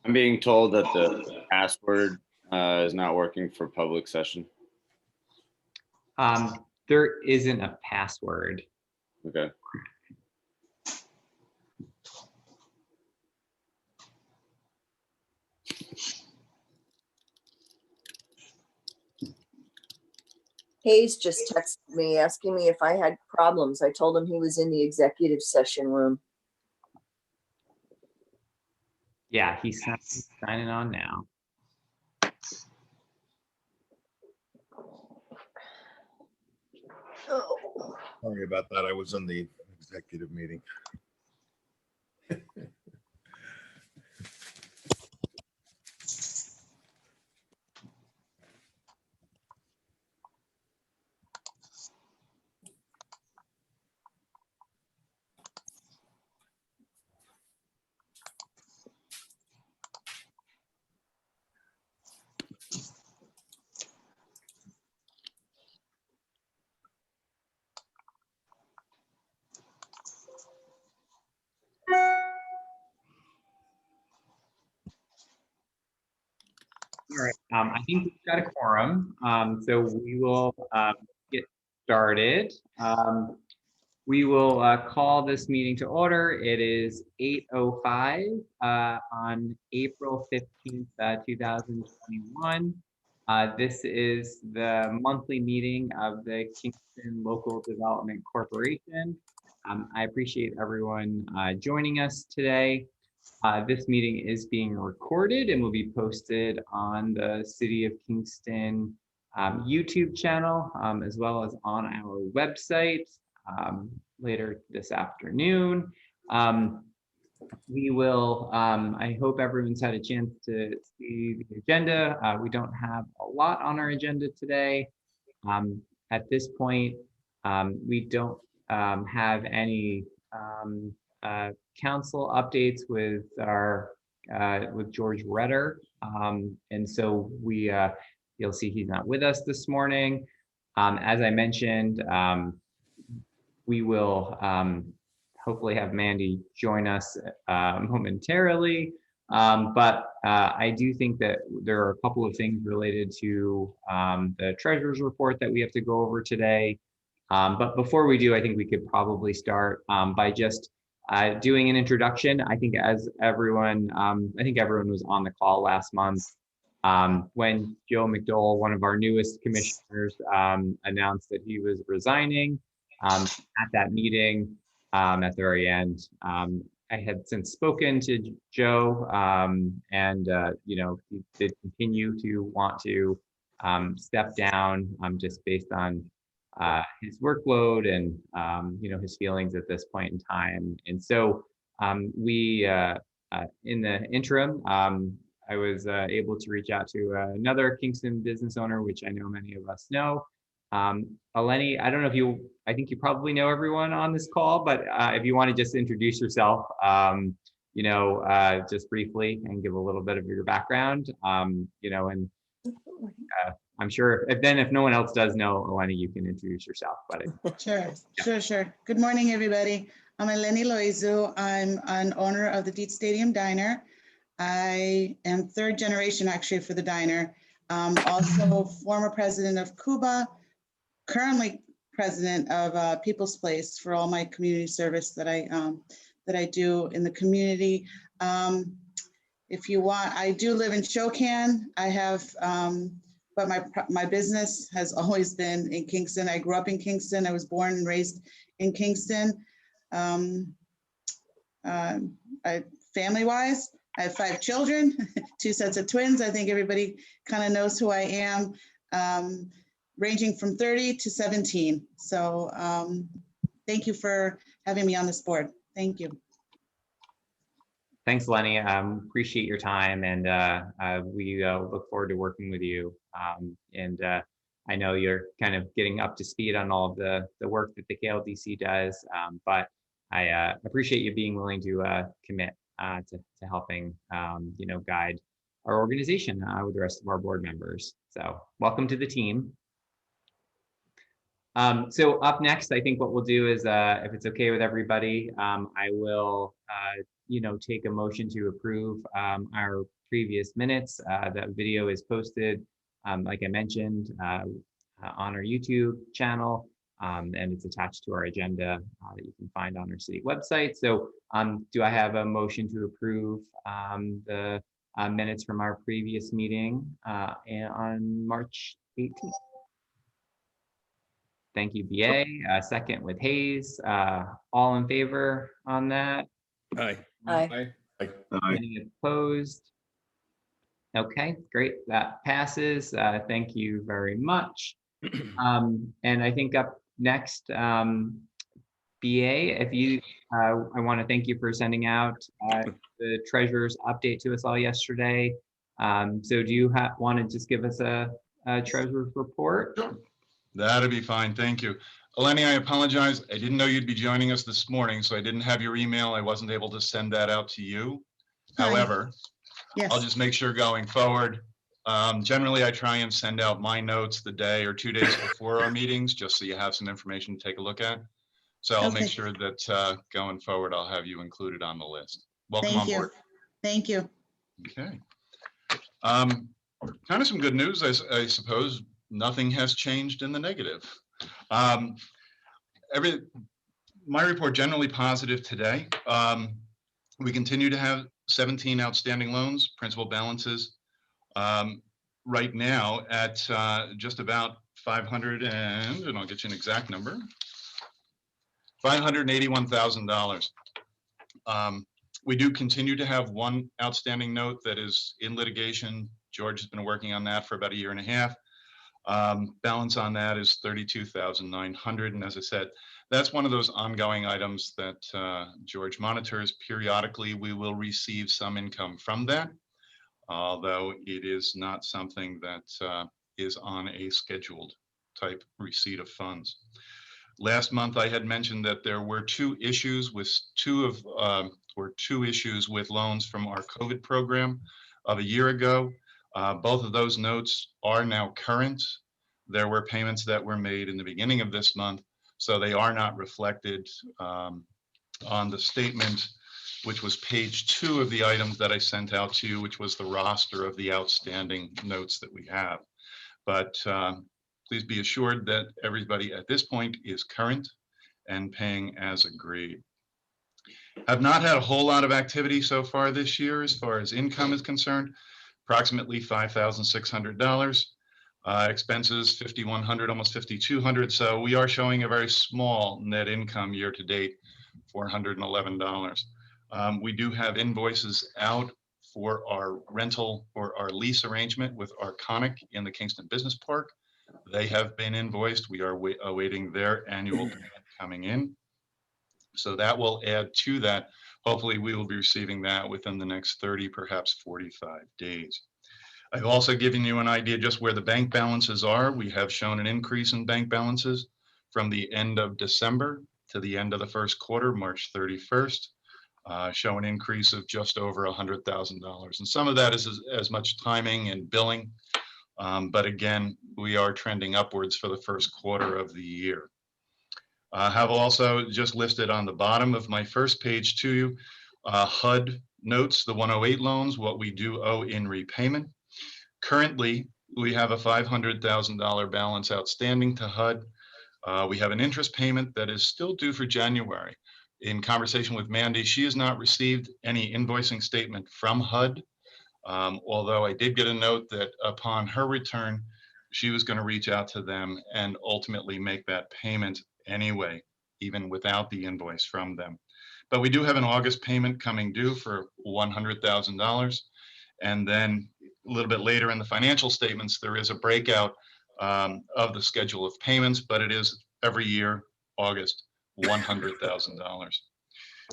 I'm being told that the password is not working for public session. There isn't a password. Okay. Hayes just texted me asking me if I had problems. I told him he was in the executive session room. Yeah, he's signing on now. Oh. Sorry about that. I was in the executive meeting. All right, I think we've got a quorum, so we will get started. We will call this meeting to order. It is 8:05 on April 15th, 2021. This is the monthly meeting of the Kingston Local Development Corporation. I appreciate everyone joining us today. This meeting is being recorded and will be posted on the City of Kingston YouTube channel, as well as on our website later this afternoon. We will, I hope everyone's had a chance to see the agenda. We don't have a lot on our agenda today. At this point, we don't have any council updates with our with George Redder, and so we you'll see he's not with us this morning. As I mentioned, we will hopefully have Mandy join us momentarily, but I do think that there are a couple of things related to the treasurer's report that we have to go over today. But before we do, I think we could probably start by just doing an introduction. I think as everyone, I think everyone was on the call last month when Joe McDowell, one of our newest commissioners, announced that he was resigning. At that meeting, at the very end, I had since spoken to Joe, and you know, he did continue to want to step down just based on his workload and you know, his feelings at this point in time. And so we in the interim, I was able to reach out to another Kingston business owner, which I know many of us know. Eleni, I don't know if you, I think you probably know everyone on this call, but if you want to just introduce yourself, you know, just briefly and give a little bit of your background, you know, and I'm sure if no one else does know Eleni, you can introduce yourself. But Sure. Good morning, everybody. I'm Eleni Loizu. I'm an owner of the Deet Stadium Diner. I am third generation actually for the diner. Also former president of Cuba, currently president of People's Place for all my community service that I do in the community. If you want, I do live in Shokan. I have, but my business has always been in Kingston. I grew up in Kingston. I was born and raised in Kingston. Family-wise, I have 5 children, 2 sets of twins. I think everybody kind of knows who I am, ranging from 30 to 17. So thank you for having me on this board. Thank you. Thanks, Lenny. Appreciate your time, and we look forward to working with you. I know you're kind of getting up to speed on all of the work that the KLDC does, but I appreciate you being willing to commit to helping, you know, guide our organization with the rest of our board members. So welcome to the team. So up next, I think what we'll do is, if it's okay with everybody, I will take a motion to approve our previous minutes. That video is posted, like I mentioned, on our YouTube channel, and it's attached to our agenda that you can find on our city website. So do I have a motion to approve the minutes from our previous meeting on March 18th? Thank you, BA. Second with Hayes. All in favor on that? Aye. Aye. Any opposed? Okay, great. That passes. Thank you very much. And I think up next, BA, if you, I want to thank you for sending out the treasurer's update to us all yesterday. So do you want to just give us a treasurer's report? Sure. That'd be fine. Thank you. Eleni, I apologize. I didn't know you'd be joining us this morning, so I didn't have your email. I wasn't able to send that out to you. Hi. However, Yes. I'll just make sure going forward. Generally, I try and send out my notes the day or 2 days before our meetings, just so you have some information to take a look at. So I'll make Okay. sure that going forward, I'll have you included on the list. Welcome Thank on you. board. Thank you. Okay. Kind of some good news, I suppose. Nothing has changed in the negative. My report generally positive today. We continue to have 17 outstanding loans, principal balances right now at just about 500 and I'll get you an exact number, $581,000. We do continue to have one outstanding note that is in litigation. George has been working on that for about 1.5 years. Balance on that is $32,900. And as I said, that's one of those ongoing items that George monitors periodically. We will receive some income from that, although it is not something that is on a scheduled type receipt of funds. Last month, I had mentioned that there were two issues with loans from our COVID program of 1 year ago. Both of those notes are now current. There were payments that were made in the beginning of this month, so they are not reflected on the statement, which was page 2 of the items that I sent out to you, which was the roster of the outstanding notes that we have. But please be assured that everybody at this point is current and paying as agreed. I've not had a whole lot of activity so far this year as far as income is concerned. Approximately $5,600. Expenses $5,100, almost $5,200. So we are showing a very small net income year to date, $411. We do have invoices out for our rental or our lease arrangement with Arconic in the Kingston Business Park. They have been invoiced. We are awaiting their annual payment coming in. So that will add to that. Hopefully we will be receiving that within the next 30, perhaps 45 days. I've also given you an idea just where the bank balances are. We have shown an increase in bank balances from the end of December to the end of the first quarter, March 31st, show an increase of just over $100,000. And some of that is as much timing and billing. But again, we are trending upwards for the first quarter of the year. I have also just listed on the bottom of my first page to you, HUD notes, the 108 loans, what we do owe in repayment. Currently, we have a $500,000 balance outstanding to HUD. We have an interest payment that is still due for January. In conversation with Mandy, she has not received any invoicing statement from HUD, although I did get a note that upon her return, she was going to reach out to them and ultimately make that payment anyway, even without the invoice from them. But we do have an August payment coming due for $100,000. And then a little bit later in the financial statements, there is a breakout of the schedule of payments, but it is every year, August, $100,000.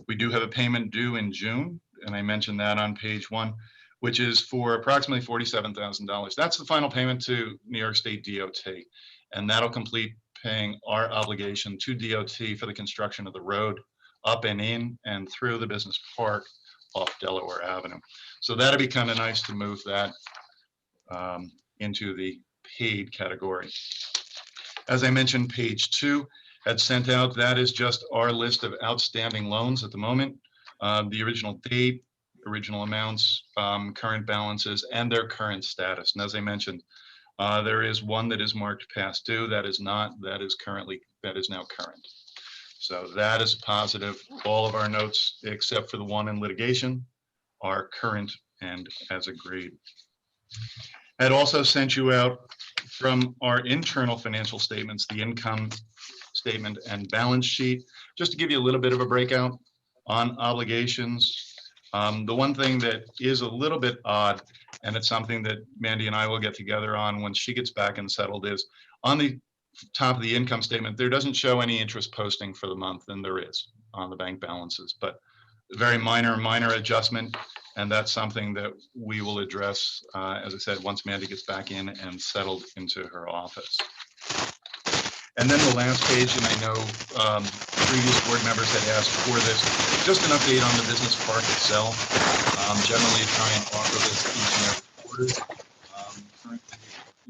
We do have a payment due in June, and I mentioned that on page 1, which is for approximately $47,000. That's the final payment to New York State DOT, and that'll complete paying our obligation to DOT for the construction of the road up and in and through the business park off Delaware Avenue. So that'd be kind of nice to move that into the paid category. As I mentioned, page 2 had sent out, that is just our list of outstanding loans at the moment. the original date, original amounts, current balances, and their current status. And as I mentioned, there is one that is marked past due. That is not. That is now current. So that is positive. All of our notes, except for the one in litigation, are current and as agreed. I'd also sent you out from our internal financial statements, the income statement and balance sheet, just to give you a little bit of a breakout on obligations. The one thing that is a little bit odd, and it's something that Mandy and I will get together on when she gets back and settled, is on the top of the income statement, there doesn't show any interest posting for the month, and there is on the bank balances, but very minor adjustment. And that's something that we will address, as I said, once Mandy gets back in and settled into her office. And then the last page, and I know previous board members had asked for this, just an update on the business park itself. Generally try and offer this each and every quarter. Currently,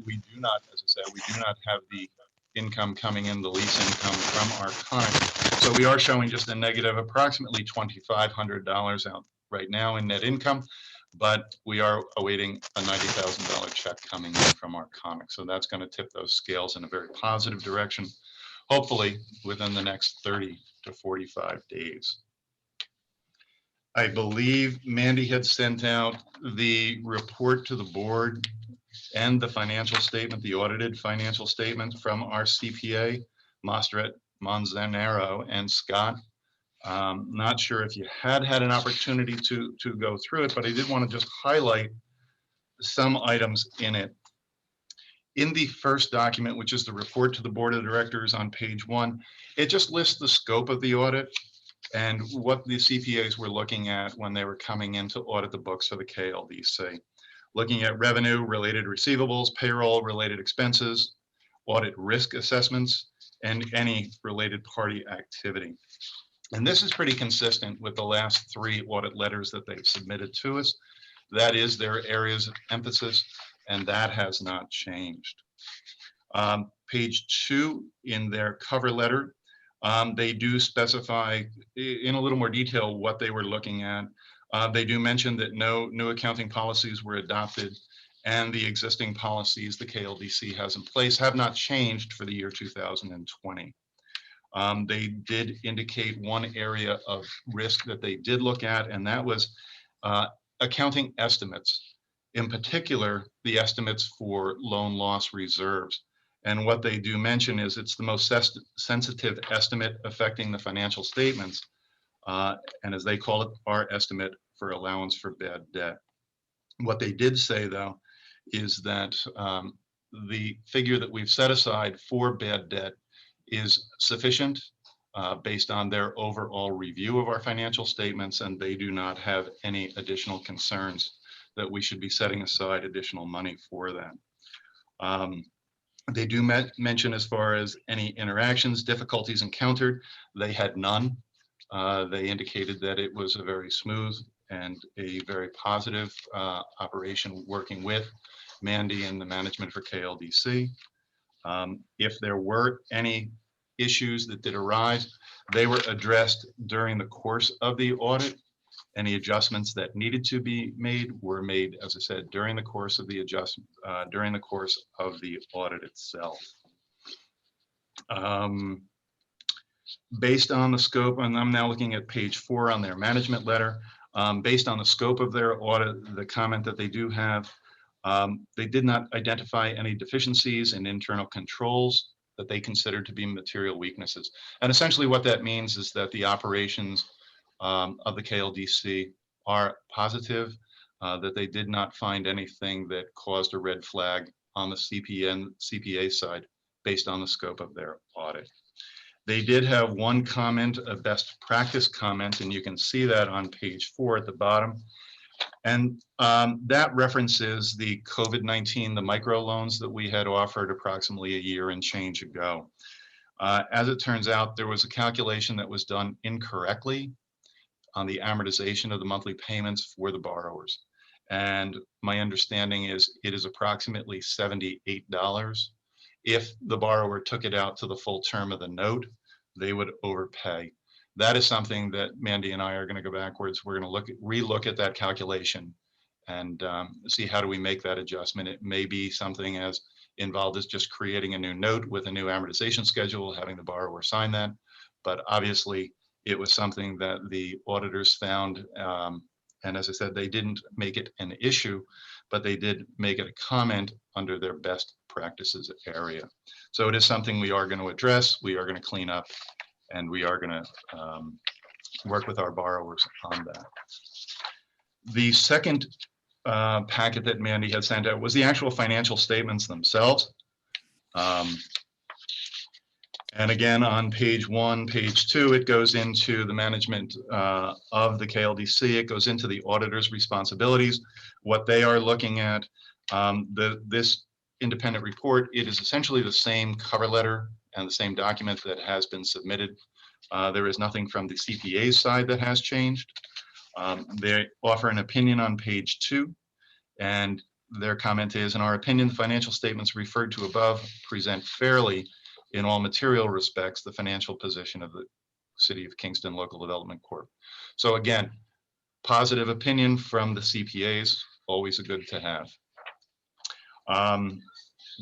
we do not, as I said, we do not have the income coming in, the lease income from our client. So we are showing just a negative approximately $2,500 out right now in net income, but we are awaiting a $90,000 check coming in from our comic. So that's going to tip those scales in a very positive direction, hopefully within the next 30 to 45 days. I believe Mandy had sent out the report to the board and the financial statement, the audited financial statement from our CPA, Mastret, Manzanero, and Scott. Not sure if you had an opportunity to go through it, but I did want to just highlight some items in it. In the first document, which is the report to the board of directors on page 1, it just lists the scope of the audit and what the CPAs were looking at when they were coming in to audit the books for the KLDC. Looking at revenue, related receivables, payroll, related expenses, audit risk assessments, and any related party activity. And this is pretty consistent with the last 3 audit letters that they've submitted to us. That is their areas of emphasis, and that has not changed. Page 2 in their cover letter, they do specify in a little more detail what they were looking at. They do mention that no new accounting policies were adopted, and the existing policies the KLDC has in place have not changed for the year 2020. They did indicate one area of risk that they did look at, and that was accounting estimates. In particular, the estimates for loan loss reserves. And what they do mention is it's the most sensitive estimate affecting the financial statements. And as they call it, our estimate for allowance for bad debt. What they did say, though, is that the figure that we've set aside for bad debt is sufficient based on their overall review of our financial statements, and they do not have any additional concerns that we should be setting aside additional money for that. They do mention as far as any interactions, difficulties encountered, they had none. They indicated that it was a very smooth and a very positive operation working with Mandy and the management for KLDC. If there were any issues that did arise, they were addressed during the course of the audit. Any adjustments that needed to be made were made, as I said, during the course of the adjustment, during the course of the audit itself. Based on the scope, and I'm now looking at page 4 on their management letter, based on the scope of their audit, the comment that they do have, they did not identify any deficiencies in internal controls that they considered to be material weaknesses. And essentially what that means is that the operations of the KLDC are positive, that they did not find anything that caused a red flag on the CPA side based on the scope of their audit. They did have one comment, a best practice comment, and you can see that on page 4 at the bottom. And that references the COVID-19, the microloans that we had offered approximately a year and change ago. As it turns out, there was a calculation that was done incorrectly on the amortization of the monthly payments for the borrowers. And my understanding is it is approximately $78. If the borrower took it out to the full term of the note, they would overpay. that is something that Mandy and I are going to go backwards. We're going to relook at that calculation and see how do we make that adjustment. It may be something as involved as just creating a new note with a new amortization schedule, having the borrower sign that. But obviously, it was something that the auditors found. And as I said, they didn't make it an issue, but they did make it a comment under their best practices area. So it is something we are going to address, we are going to clean up, and we are going to work with our borrowers on that. The second packet that Mandy had sent out was the actual financial statements themselves. And again, on page 1, page 2, it goes into the management of the KLDC. It goes into the auditor's responsibilities, what they are looking at. This independent report, it is essentially the same cover letter and the same document that has been submitted. There is nothing from the CPA's side that has changed. They offer an opinion on page 2, and their comment is, in our opinion, the financial statements referred to above present fairly in all material respects the financial position of the City of Kingston Local Development Corp. So again, positive opinion from the CPAs, always a good to have.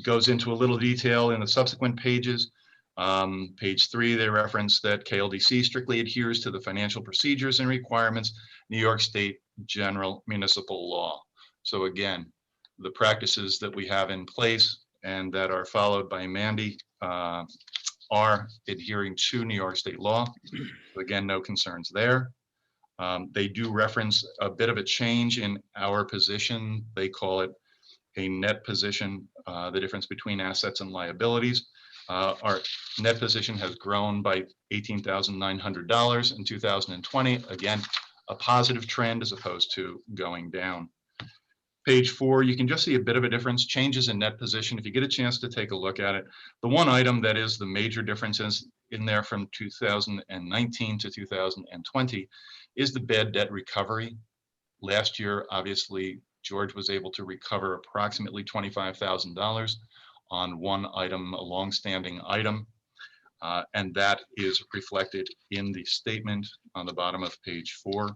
Goes into a little detail in the subsequent pages. Page 3, they reference that KLDC strictly adheres to the financial procedures and requirements, New York State General Municipal Law. So again, the practices that we have in place and that are followed by Mandy are adhering to New York State law. So again, no concerns there. They do reference a bit of a change in our position. They call it a net position, the difference between assets and liabilities. Our net position has grown by $18,900 in 2020. Again, a positive trend as opposed to going down. Page 4, you can just see a bit of a difference, changes in net position. If you get a chance to take a look at it, the one item that is the major differences in there from 2019 to 2020 is the bad debt recovery. Last year, obviously, George was able to recover approximately $25,000 on one item, a longstanding item, and that is reflected in the statement on the bottom of page 4.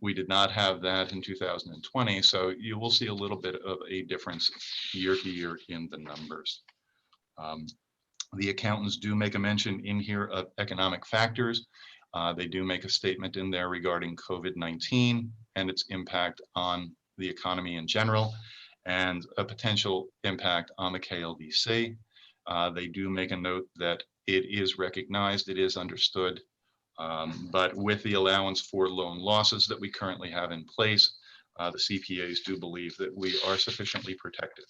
We did not have that in 2020, so you will see a little bit of a difference year to year in the numbers. The accountants do make a mention in here of economic factors. They do make a statement in there regarding COVID-19 and its impact on the economy in general and a potential impact on the KLDC. They do make a note that it is recognized, it is understood, but with the allowance for loan losses that we currently have in place, the CPAs do believe that we are sufficiently protected.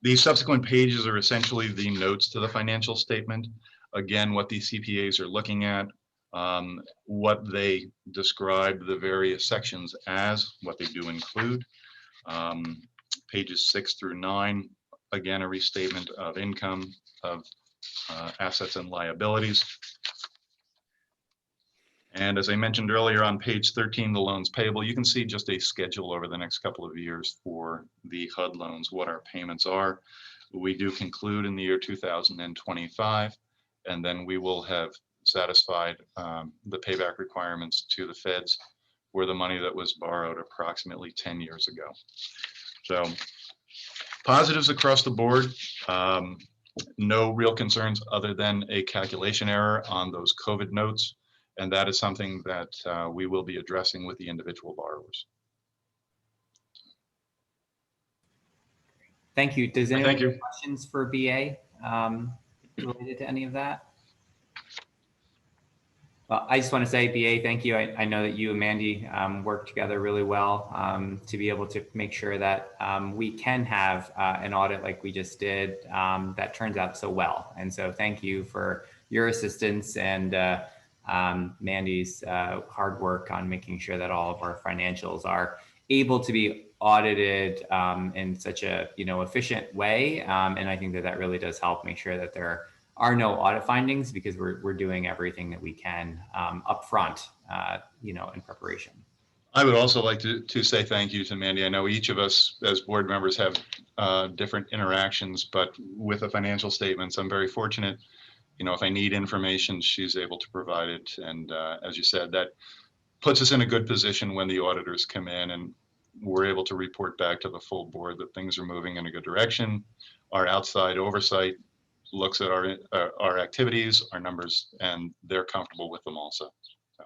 The subsequent pages are essentially the notes to the financial statement. Again, what the CPAs are looking at, what they describe the various sections as, what they do include. Pages 6 through 9, again, a restatement of income, of assets and liabilities. And as I mentioned earlier on page 13, the loans payable, you can see just a schedule over the next couple of years for the HUD loans, what our payments are. We do conclude in the year 2025, and then we will have satisfied the payback requirements to the feds for the money that was borrowed approximately 10 years ago. So positives across the board. No real concerns other than a calculation error on those COVID notes. And that is something that we will be addressing with the individual borrowers. Thank you. Does anyone Thank you. have questions for BA related to any of that? Well, I just want to say, BA, thank you. I know that you and Mandy work together really well to be able to make sure that we can have an audit like we just did that turns out so well. And so thank you for your assistance and Mandy's hard work on making sure that all of our financials are able to be audited in such a efficient way. And I think that really does help make sure that there are no audit findings because we're doing everything that we can upfront, in preparation. I would also like to say thank you to Mandy. I know each of us as board members have different interactions, but with the financial statements, I'm very fortunate if I need information, she's able to provide it. And as you said, that puts us in a good position when the auditors come in and we're able to report back to the full board that things are moving in a good direction. Our outside oversight looks at our activities, our numbers, and they're comfortable with them also. So,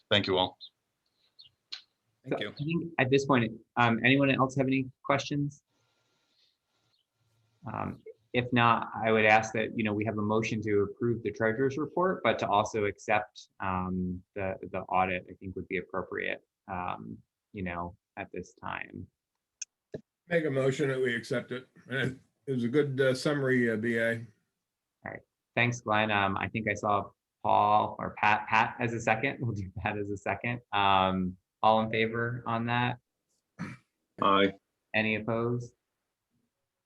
thank you all. So I think at this point, anyone else have any questions? If not, I would ask that, we have a motion to approve the treasurer's report, but to also accept the audit, I think would be appropriate, at this time. Make a motion that we accept it. And it was a good summary, BA. Thanks, Glenn. I think I saw Paul or Pat as a second. We'll do Pat as a second. All in favor on that? Aye. Any opposed?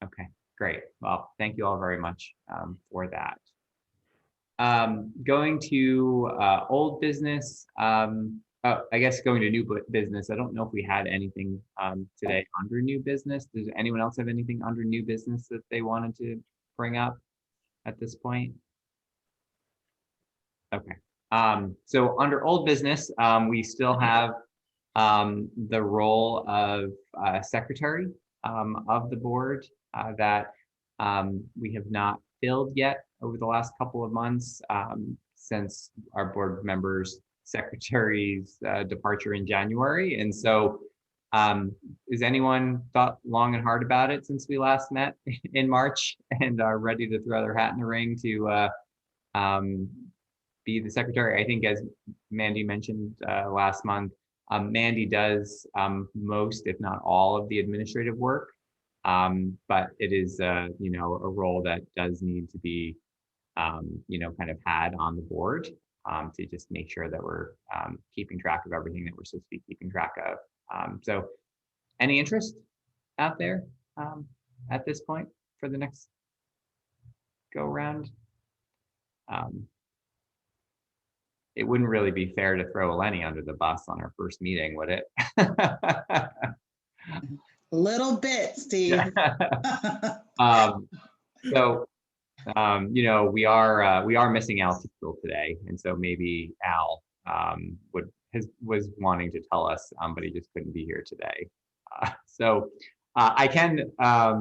Okay, great. Well, thank you all very much for that. Going to old business. I guess going to new business. I don't know if we had anything today under new business. Does anyone else have anything under new business that they wanted to bring up at this point? Okay. So under old business, we still have the role of secretary of the board that we have not filled yet over the last couple of months since our board members secretary's departure in January. And so has anyone thought long and hard about it since we last met in March and are ready to throw their hat in the ring to be the secretary? I think as Mandy mentioned last month, Mandy does most, if not all, of the administrative work, but it is a role that does need to be kind of had on the board to just make sure that we're keeping track of everything that we're supposed to be keeping track of. So any interest out there at this point for the next go round? It wouldn't really be fair to throw Eleni under the bus on our first meeting, would it? A little bit, Steve. So, we are missing Al Tindall today, and so maybe Al was wanting to tell us, but he just couldn't be here today. So I can, I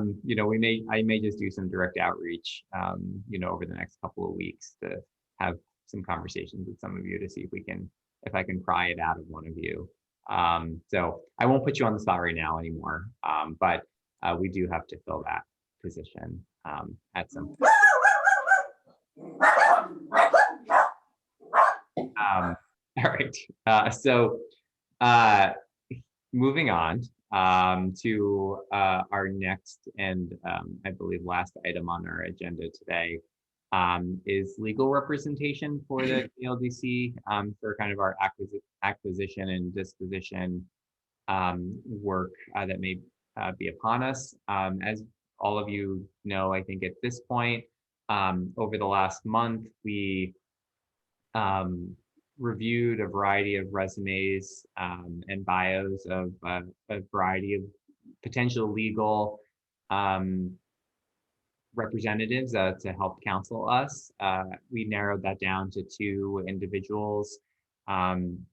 may just do some direct outreach, over the next couple of weeks to have some conversations with some of you to see if I can pry it out of one of you. So I won't put you on the spot right now anymore, but we do have to fill that position at some point. All right. So moving on to our next and I believe last item on our agenda today is legal representation for the KLDC for kind of our acquisition and disposition work that may be upon us. As all of you know, I think at this point, over the last month, we reviewed a variety of resumes and bios of a variety of potential legal representatives to help counsel us. We narrowed that down to 2 individuals.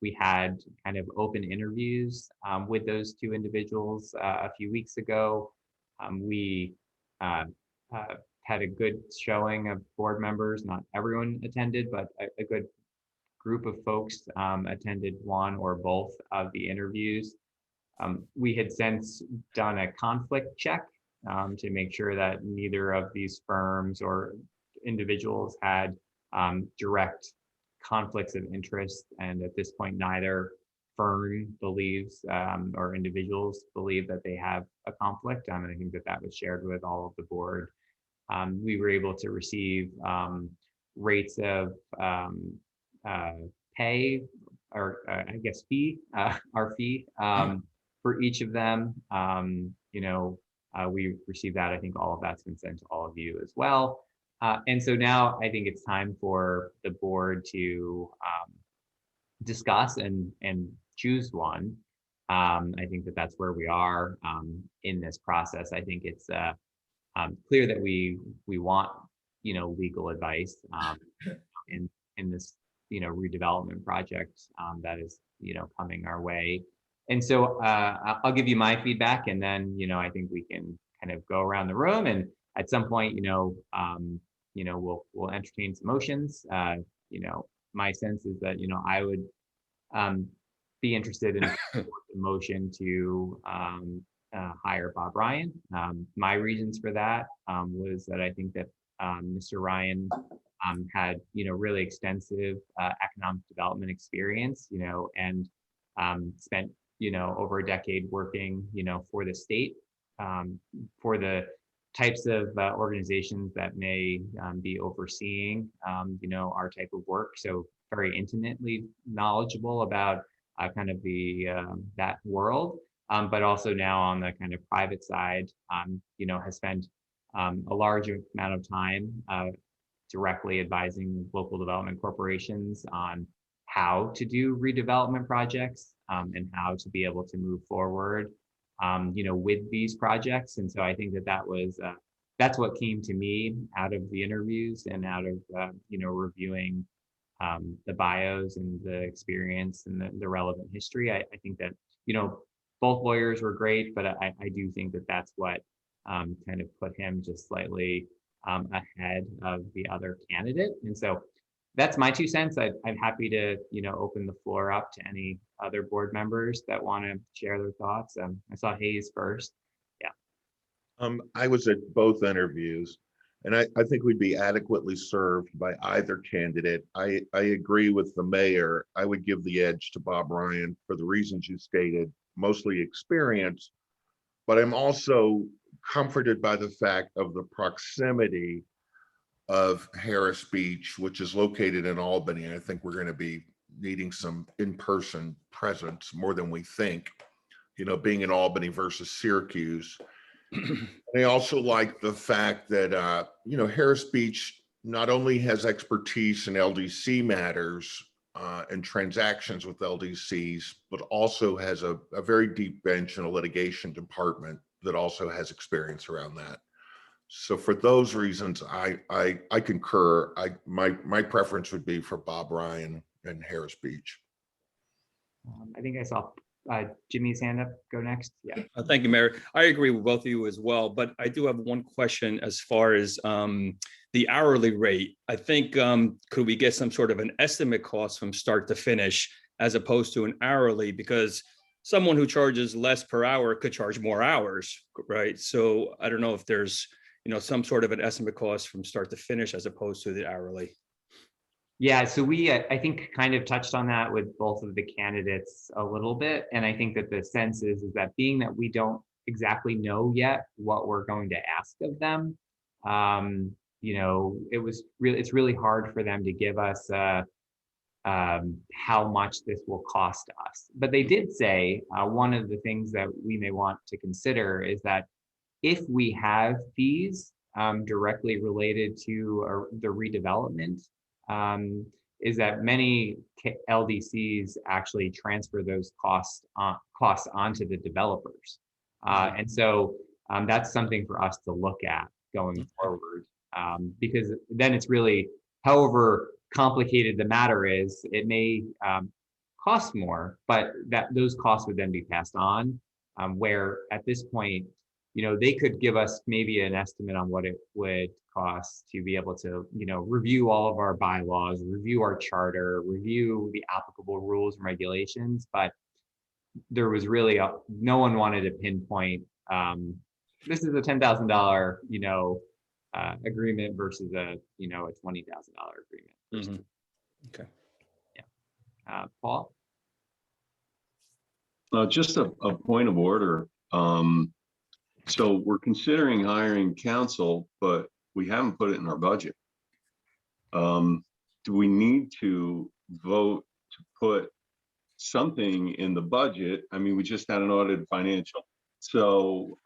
We had kind of open interviews with those 2 individuals a few weeks ago. We had a good showing of board members. Not everyone attended, but a good group of folks attended one or both of the interviews. We had since done a conflict check to make sure that neither of these firms or individuals had direct conflicts of interest. And at this point, neither firm believes or individuals believe that they have a conflict. And I think that was shared with all of the board. We were able to receive rates of pay, or I guess fee, our fee for each of them. We received that. I think all of that's been sent to all of you as well. And so now I think it's time for the board to discuss and choose one. I think that's where we are in this process. I think it's clear that we want legal advice in this, redevelopment project that is, coming our way. And so I'll give you my feedback, and then, I think we can kind of go around the room, and at some point, we'll entertain some motions. My sense is that, I would be interested in a motion to hire Bob Ryan. My reasons for that was that I think that Mr. Ryan had, really extensive economic development experience, and spent, over a decade working, for the state, for the types of organizations that may be overseeing, our type of work. So very intimately knowledgeable about kind of the that world, but also now on the kind of private side, has spent a large amount of time directly advising local development corporations on how to do redevelopment projects and how to be able to move forward, with these projects. And so I think that was that's what came to me out of the interviews and out of reviewing the bios and the experience and the relevant history. I think that both lawyers were great, but I do think that that's what kind of put him just slightly ahead of the other candidate. And so that's my 2 cents. I'm happy to open the floor up to any other board members that want to share their thoughts. I saw Hayes first. I was at both interviews, and I think we'd be adequately served by either candidate. I agree with the mayor. I would give the edge to Bob Ryan for the reasons you stated, mostly experience, but I'm also comforted by the fact of the proximity of Harris Beach, which is located in Albany. I think we're going to be needing some in-person presence more than we think, being in Albany versus Syracuse. I also like the fact that, Harris Beach not only has expertise in LDC matters and transactions with LDCs, but also has a very deep bench in a litigation department that also has experience around that. So for those reasons, I concur. My preference would be for Bob Ryan and Harris Beach. I think I saw Jimmy's hand up. Go next. Yeah. Thank you, Mayor. I agree with both of you as well, but I do have one question as far as the hourly rate. I think, could we get some sort of an estimate cost from start to finish as opposed to an hourly? Because someone who charges less per hour could charge more hours, right? So I don't know if there's, some sort of an estimate cost from start to finish as opposed to the hourly. Yeah, so we, I think, kind of touched on that with both of the candidates a little bit. And I think that the sense is that being that we don't exactly know yet what we're going to ask of them, it's really hard for them to give us how much this will cost us. But they did say one of the things that we may want to consider is that if we have fees directly related to the redevelopment, is that many LDCs actually transfer those costs onto the developers. And so that's something for us to look at going forward, because then it's really, however complicated the matter is, it may cost more, but those costs would then be passed on, where at this point, they could give us maybe an estimate on what it would cost to be able to, review all of our bylaws, review our charter, review the applicable rules and regulations. But there was really no one wanted to pinpoint, this is a $10,000, agreement versus a, a $20,000 agreement. Mm-hmm. Okay. Yeah. Paul? Just a point of order. So we're considering hiring counsel, but we haven't put it in our budget. Do we need to vote to put something in the budget? I mean, we just had an audited financial. So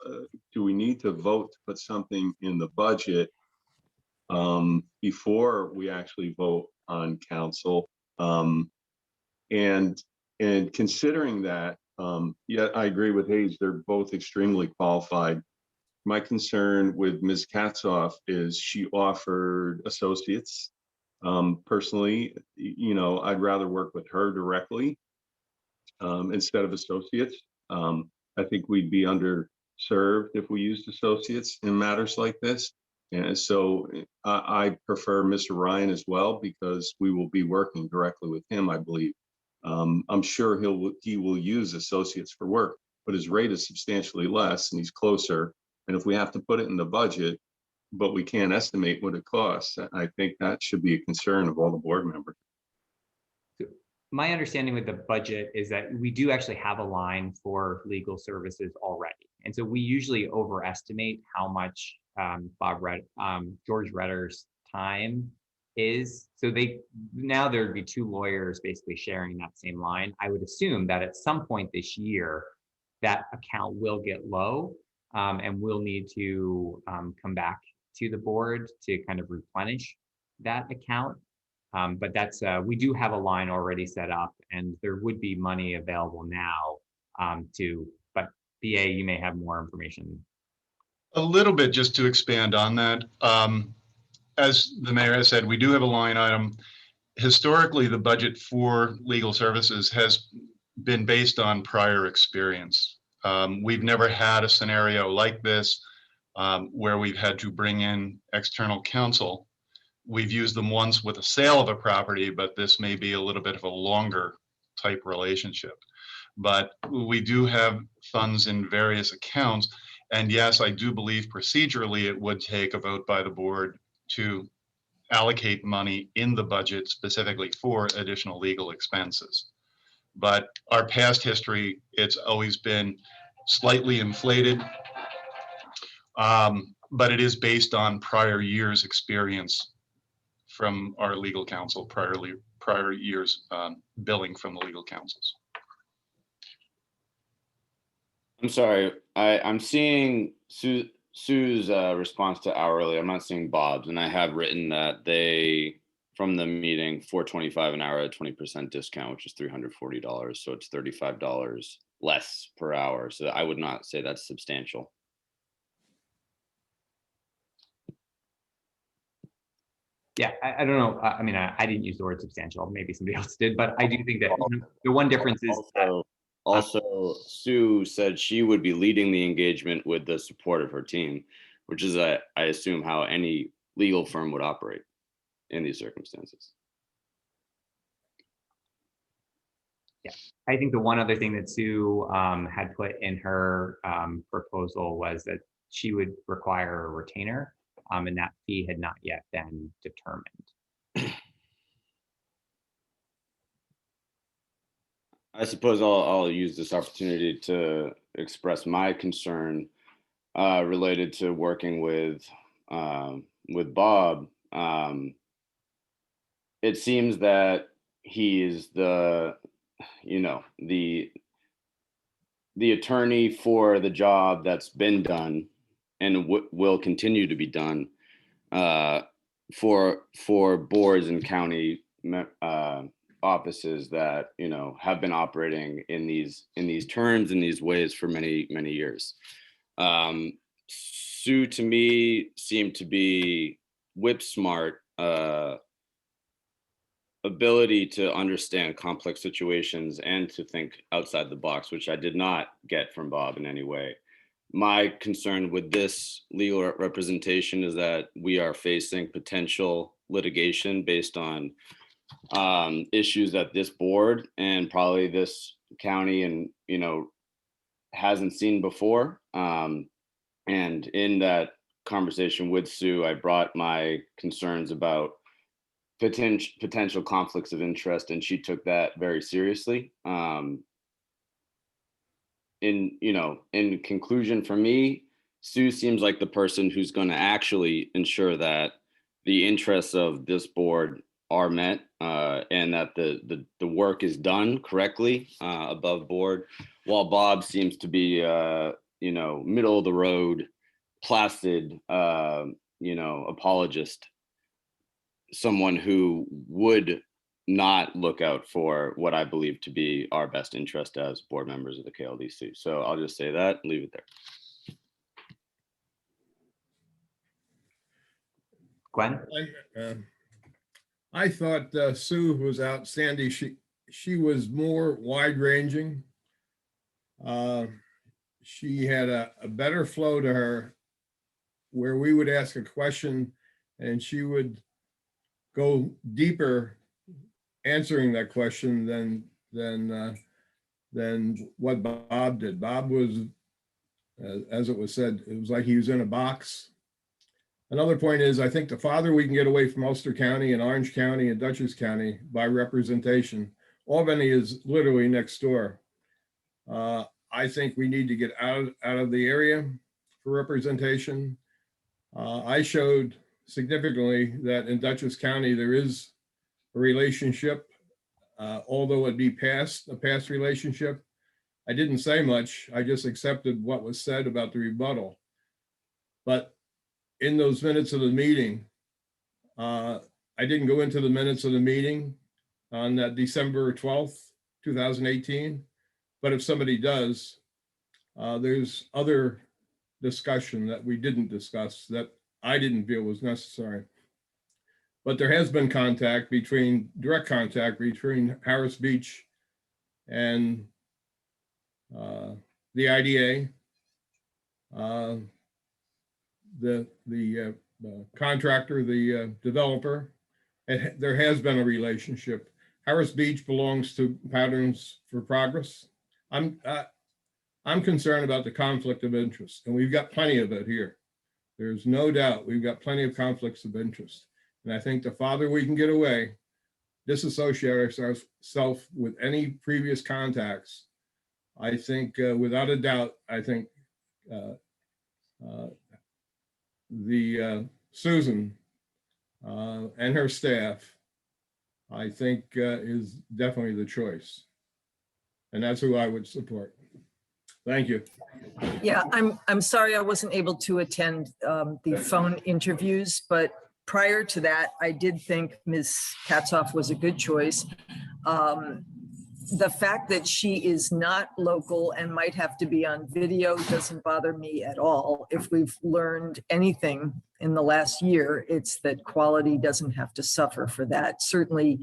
do we need to vote to put something in the budget before we actually vote on counsel? And considering that, yeah, I agree with Hayes. They're both extremely qualified. my concern with Ms. Katzoff is she offered associates. Personally, I'd rather work with her directly instead of associates. I think we'd be underserved if we used associates in matters like this. And so I prefer Mr. Ryan as well, because we will be working directly with him, I believe. I'm sure he will use associates for work, but his rate is substantially less and he's closer. And if we have to put it in the budget, but we can't estimate what it costs, I think that should be a concern of all the board members. My understanding with the budget is that we do actually have a line for legal services already. And so we usually overestimate how much George Retter's time is. So now there'd be two lawyers basically sharing that same line. I would assume that at some point this year, that account will get low and we'll need to come back to the board to kind of replenish that account. But that's we do have a line already set up, and there would be money available now but BA, you may have more information. A little bit just to expand on that. As the mayor has said, we do have a line item. Historically, the budget for legal services has been based on prior experience. We've never had a scenario like this where we've had to bring in external counsel. We've used them once with a sale of a property, but this may be a little bit of a longer type relationship. But we do have funds in various accounts. And yes, I do believe procedurally it would take a vote by the board to allocate money in the budget specifically for additional legal expenses. But our past history, it's always been slightly inflated, but it is based on prior years' experience from our legal counsel, prior years billing from the legal counsels. I'm sorry, I'm seeing Sue's response to hourly. I'm not seeing Bob's, and I have written that from the meeting, $4.25 an hour at 20% discount, which is $340. So it's $35 less per hour. So I would not say that's substantial. Yeah, I don't know. I mean, I didn't use the word substantial. Maybe somebody else did, but I do think that the one difference is also, Sue said she would be leading the engagement with the support of her team, which is, I assume, how any legal firm would operate in these circumstances. Yeah, I think the one other thing that Sue had put in her proposal was that she would require a retainer, and that fee had not yet been determined. I suppose I'll use this opportunity to express my concern related to working with Bob. It seems that he is the attorney for the job that's been done and will continue to be done for boards and county offices that have been operating in these terms, in these ways for many years. Sue to me seemed to be whip smart, ability to understand complex situations and to think outside the box, which I did not get from Bob in any way. My concern with this legal representation is that we are facing potential litigation based on issues that this board and probably this county and hasn't seen before. And in that conversation with Sue, I brought my concerns about potential conflicts of interest, and she took that very seriously. In conclusion, for me, Sue seems like the person who's going to actually ensure that the interests of this board are met and that the work is done correctly above board, while Bob seems to be middle of the road, placid apologist, someone who would not look out for what I believe to be our best interest as board members of the KLDC. So I'll just say that and leave it there. Glenn? I thought Sue was outstanding. She was more wide-ranging. She had a better flow to her where we would ask a question and she would go deeper answering that question than what Bob did. Bob was, as it was said, it was like he was in a box. Another point is, I think the farther we can get away from Ulster County and Orange County and Dutchess County by representation, Albany is literally next door. I think we need to get out of the area for representation. I showed significantly that in Dutchess County, there is a relationship, although it be a past relationship. I didn't say much. I just accepted what was said about the rebuttal. But in those minutes of the meeting, I didn't go into the minutes of the meeting on that December 12th, 2018. But if somebody does, there's other discussion that we didn't discuss that I didn't feel was necessary. But there has been direct contact between Harris Beach and the IDA, the contractor, the developer. There has been a relationship. Harris Beach belongs to Patterns for Progress. I'm concerned about the conflict of interest, and we've got plenty of it here. There's no doubt we've got plenty of conflicts of interest. And I think the farther we can get away, disassociate ourselves with any previous contacts, I think without a doubt, I think Susan and her staff, I think is definitely the choice. And that's who I would support. Thank you. Yeah, I'm sorry I wasn't able to attend the phone interviews, but prior to that, I did think Ms. Katzoff was a good choice. The fact that she is not local and might have to be on video doesn't bother me at all. If we've learned anything in the last year, it's that quality doesn't have to suffer for that. Certainly,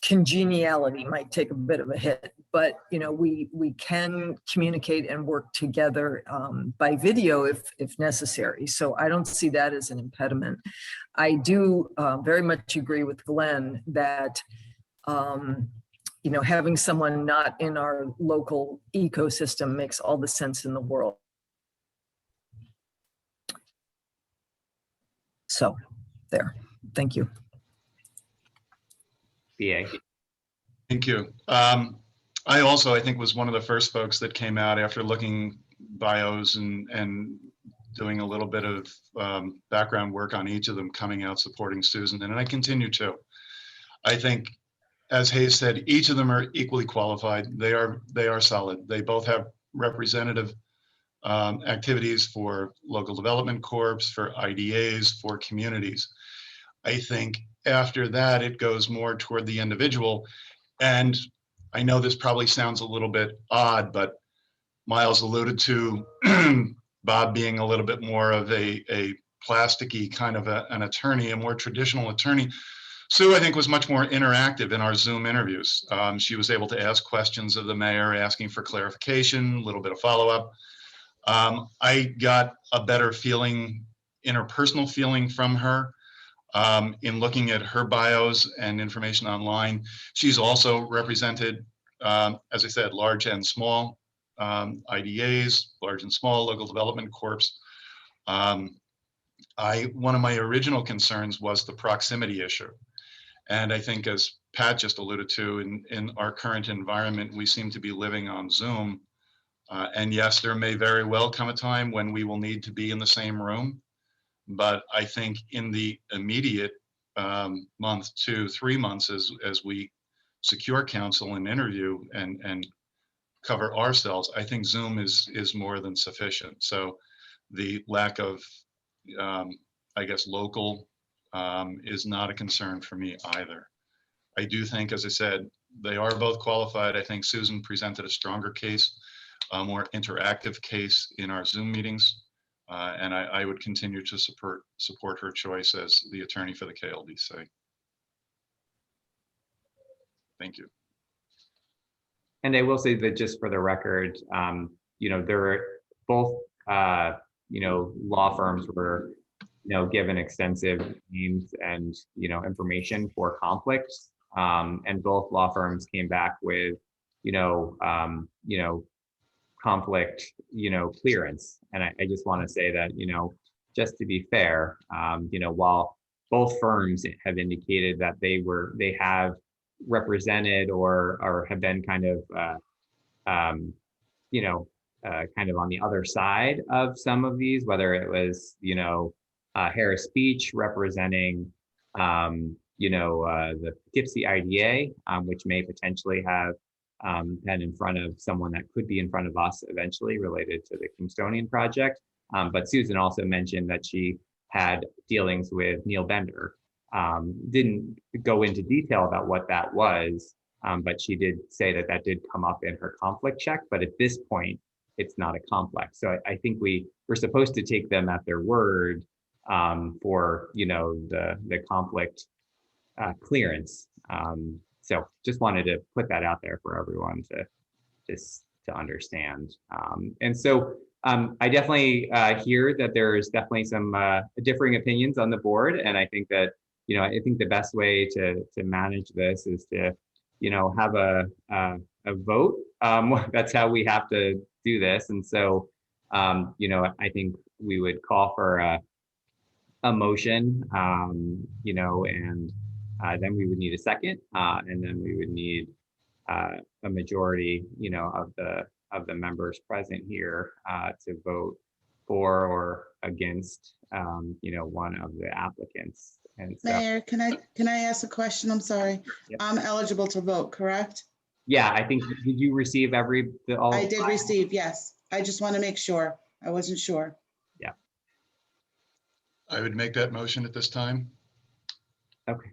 congeniality might take a bit of a hit, but we can communicate and work together by video if necessary. So I don't see that as an impediment. I do very much agree with Glenn that having someone not in our local ecosystem makes all the sense in the world. So there, thank you. BA. Thank you. I also, I think, was one of the first folks that came out after looking bios and doing a little bit of background work on each of them, coming out supporting Susan, and I continue to. I think, as Hayes said, each of them are equally qualified. They are solid. They both have representative activities for local development corps, for IDAs, for communities. I think after that, it goes more toward the individual. And I know this probably sounds a little bit odd, but Miles alluded to Bob being a little bit more of a plasticky kind of an attorney, a more traditional attorney. Sue, I think, was much more interactive in our Zoom interviews. She was able to ask questions of the mayor, asking for clarification, a little bit of follow-up. I got a better feeling, interpersonal feeling from her in looking at her bios and information online. She's also represented, as I said, large and small IDAs, large and small local development corps. One of my original concerns was the proximity issue. And I think, as Pat just alluded to, in our current environment, we seem to be living on Zoom. And yes, there may very well come a time when we will need to be in the same room. But I think in the immediate month to 3 months, as we secure counsel and interview and cover ourselves, I think Zoom is more than sufficient. So the lack of, I guess, local is not a concern for me either. I do think, as I said, they are both qualified. I think Susan presented a stronger case, a more interactive case in our Zoom meetings. And I would continue to support her choice as the attorney for the KLDC. Thank you. And I will say that just for the record, there are both, law firms were, given extensive names and, information for conflicts. And both law firms came back with, conflict, clearance. And I just want to say that, just to be fair, while both firms have indicated that they have represented or have been kind of, kind of on the other side of some of these, whether it was, Harris Beach representing, the Poughkeepsie IDA, which may potentially have been in front of someone that could be in front of us eventually related to the Kingstonian project. But Susan also mentioned that she had dealings with Neil Bender. Didn't go into detail about what that was, but she did say that that did come up in her conflict check. But at this point, it's not a conflict. So I think we're supposed to take them at their word for the conflict clearance. So just wanted to put that out there for everyone to understand. And so I definitely hear that there's definitely some differing opinions on the board, and I think that I think the best way to manage this is to have a vote. That's how we have to do this, and so I think we would call for a motion, and then we would need a second, and then we would need a majority, of the members present here to vote for or against, one of the applicants. And so, Mayor, can I ask a question? I'm sorry. Yep. I'm eligible to vote, correct? Yeah, I think, did you receive all? I did receive, yes. I just want to make sure. I wasn't sure. Yeah. I would make that motion at this time. Okay.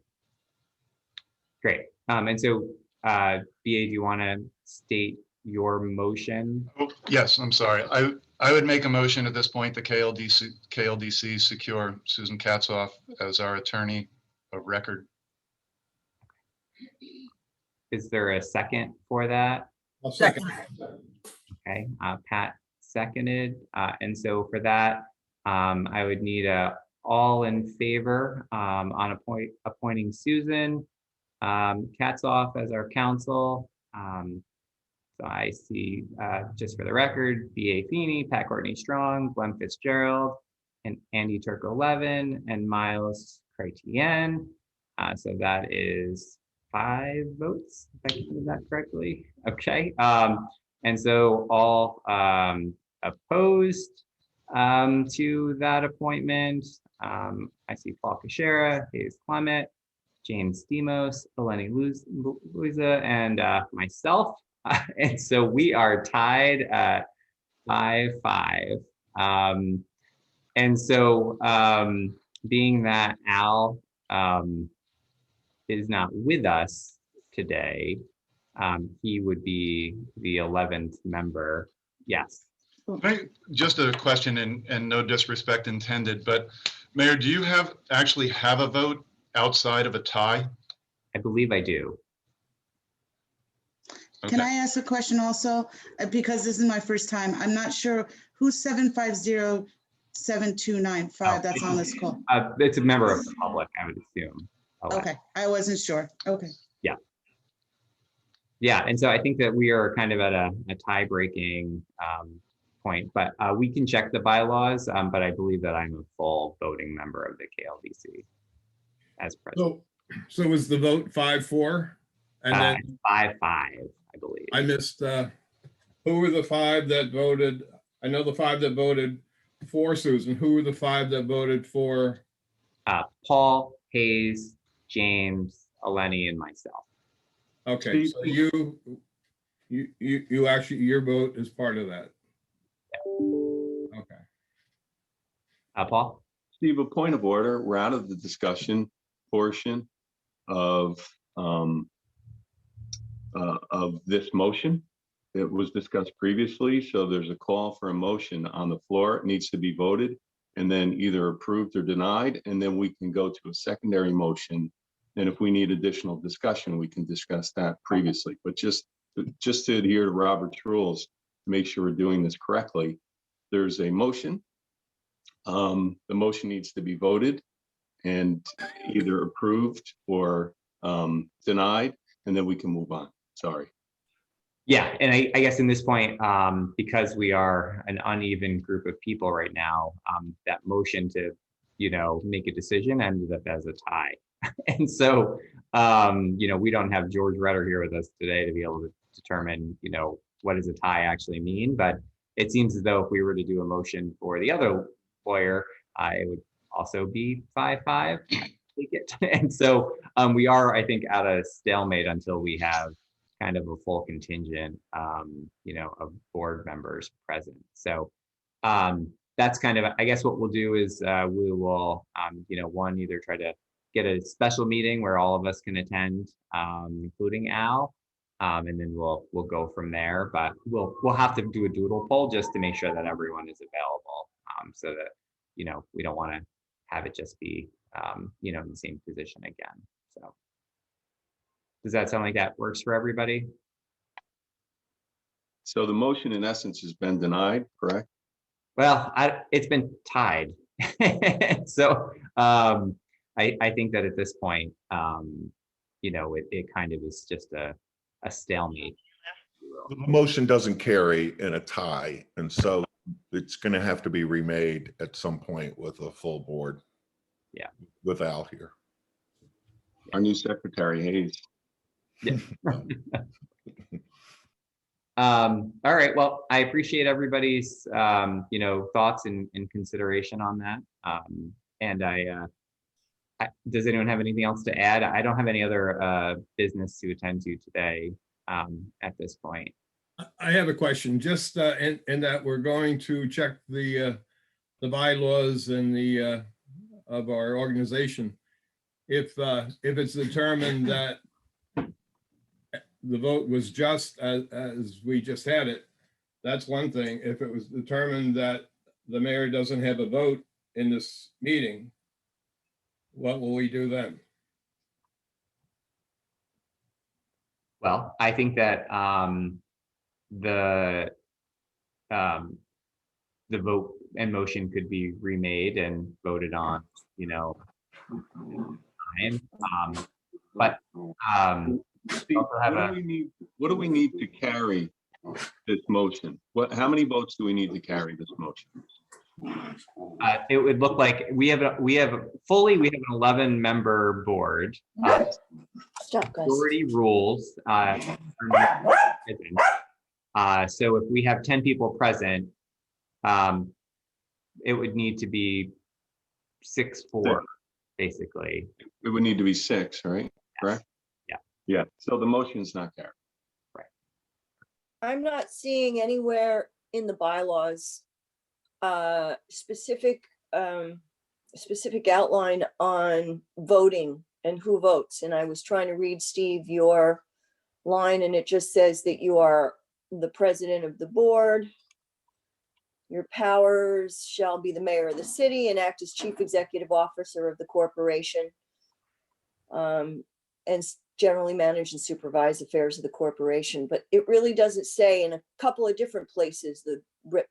Great. And so, BA, do you want to state your motion? Oh, yes, I'm sorry. I would make a motion at this point, the KLDC secure Susan Katzoff as our attorney of record. Is there a second for that? I'll second. Okay, Pat seconded. And so for that, I would need a all in favor on appointing Susan Katzoff as our counsel. So I see, just for the record, B.A. Feeney, Pat Courtney Strong, Glenn Fitzgerald, and Andy Turco-Levin, and Miles Chrétien. So that is 5 votes, if I can do that correctly. Okay. And so all opposed to that appointment, I see Paul Caschera, Hayes Clement, James Demos, Eleni Luisa, and myself. And so we are tied at 5-5. And so being that Al is not with us today, he would be the 11th member. Yes. Just a question, and no disrespect intended, but Mayor, do you actually have a vote outside of a tie? I believe I do. Can Okay. I ask a question also? Because this is my first time. I'm not sure who's 750-7295 that's on this call. It's a member of the public, I would assume. Okay, I wasn't sure. Okay. Yeah, and so I think that we are kind of at a tie-breaking point, but we can check the bylaws, but I believe that I'm a full voting member of the KLDC as president. So was the vote 5-4? And then 5-5, I believe. I missed, who were the 5 that voted? I know the 5 that voted for Susan. Who were the 5 that voted for? Paul, Hayes, James, Eleni, and myself. Okay, so you actually, your vote is part of that. Okay. Paul? Steve, a point of order. We're out of the discussion portion of this motion. It was discussed previously, so there's a call for a motion on the floor. It needs to be voted and then either approved or denied, and then we can go to a secondary motion. And if we need additional discussion, we can discuss that previously. But just to adhere to Robert's rules, to make sure we're doing this correctly, there's a motion. The motion needs to be voted and either approved or denied, and then we can move on. Sorry. Yeah, and I guess in this point, because we are an uneven group of people right now, that motion to, make a decision ended up as a tie. And so, we don't have George Rutter here with us today to be able to determine, what does a tie actually mean? But it seems as though if we were to do a motion for the other lawyer, it would also be 5-5. And so we are, I think, at a stalemate until we have kind of a full contingent, of board members present. So that's kind of, I guess what we'll do is we will, one, either try to get a special meeting where all of us can attend, including Al, and then we'll go from there. But we'll have to do a doodle poll just to make sure that everyone is available, so that we don't want to have it just be in the same position again. So. Does that sound like that works for everybody? So the motion in essence has been denied, correct? Well, it's been tied. So I think that at this point, it kind of is just a stalemate. The motion doesn't carry in a tie, and so it's going to have to be remade at some point with a full board. Yeah. With Al here. Our new secretary, Hayes. Yeah. All right. Well, I appreciate everybody's, thoughts and consideration on that. And does anyone have anything else to add? I don't have any other business to attend to today at this point. I have a question, just in that we're going to check the bylaws and the of our organization. If it's determined that the vote was just as we just had it, that's one thing. If it was determined that the mayor doesn't have a vote in this meeting, what will we do then? Well, I think that the vote and motion could be remade and voted on, time. But Steve, what do we need to carry this motion? How many votes do we need to carry this motion? It would look like we have an 11-member board. Stop, guys. Majority rules. So if we have 10 people present, it would need to be 6-4, basically. It would need to be 6, right? Yes. Correct? Yeah. Yeah. So the motion is not carried. I'm not seeing anywhere in the bylaws specific outline on voting and who votes. And I was trying to read, Steve, your line, and it just says that you are the president of the board. Your powers shall be the mayor of the city and act as chief executive officer of the corporation, and generally manage and supervise affairs of the corporation. But it really doesn't say in a couple of different places the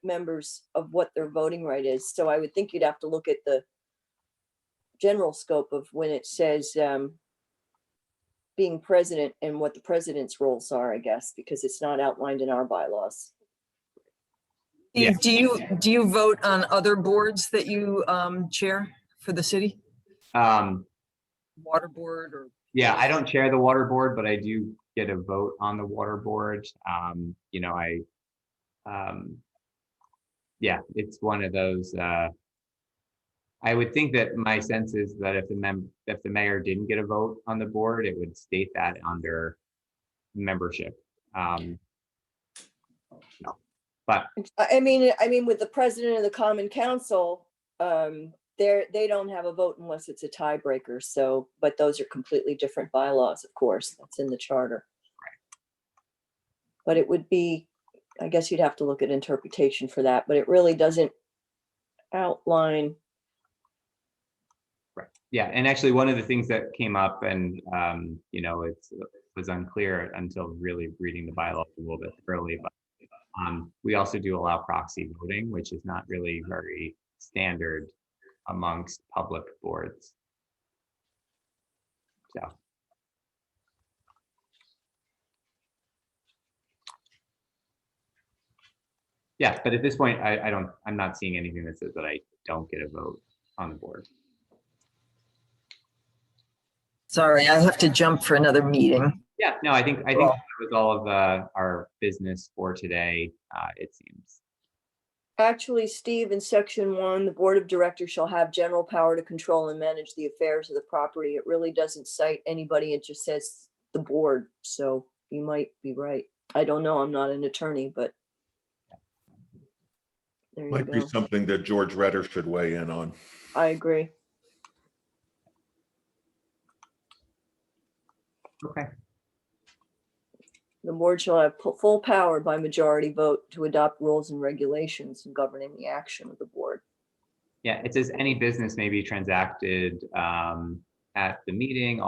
members of what their voting right is. So I would think you'd have to look at the general scope of when it says being president and what the president's roles are, I guess, because it's not outlined in our bylaws. Yeah. Do you vote on other boards that you chair for the city? Water board or? Yeah, I don't chair the water board, but I do get a vote on the water board. Yeah, it's one of those. I would think that my sense is that if the mayor didn't get a vote on the board, it would state that under membership. No, but I mean, with the president of the Common Council, they don't have a vote unless it's a tiebreaker. So, but those are completely different bylaws, of course. That's in the charter. But it would be I guess you'd have to look at interpretation for that, but it really doesn't outline. Right. Yeah, and actually one of the things that came up and, it was unclear until really reading the bylaws a little bit early, but we also do allow proxy voting, which is not really very standard amongst public boards. So. Yeah, but at this point, I'm not seeing anything that says that I don't get a vote on the board. Sorry, I have to jump for another meeting. Yeah, no, I think that was all of our business for today, it seems. Actually, Steve, in section 1, the board of directors shall have general power to control and manage the affairs of the property. It really doesn't cite anybody. It just says the board. So you might be right. I don't know. I'm not an attorney, but there you Might be go. something that George Redder should weigh in on. I agree. Okay. The board shall have full power by majority vote to adopt rules and regulations governing the action of the board. Yeah, it says any business may be transacted at the meeting,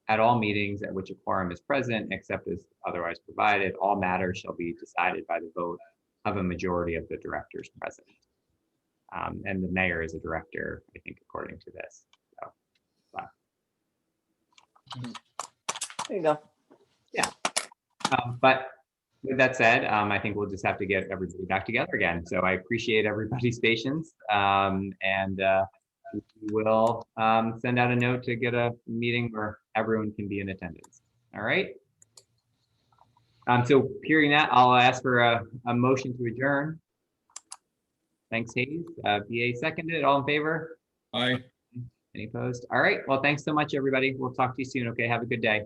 at all meetings at which a quorum is present, except as otherwise provided. All matters shall be decided by the vote of a majority of the directors present. And the mayor is a director, I think, according to this. So, There you go. yeah. But with that said, I think we'll just have to get everybody back together again. So I appreciate everybody's patience, and we will send out a note to get a meeting where everyone can be in attendance. All right. So hearing that, I'll ask for a motion to adjourn. Thanks, Hayes. BA seconded. All in favor? Aye. Any opposed? All right. Well, thanks so much, everybody. We'll talk to you soon. Okay. Have a good day.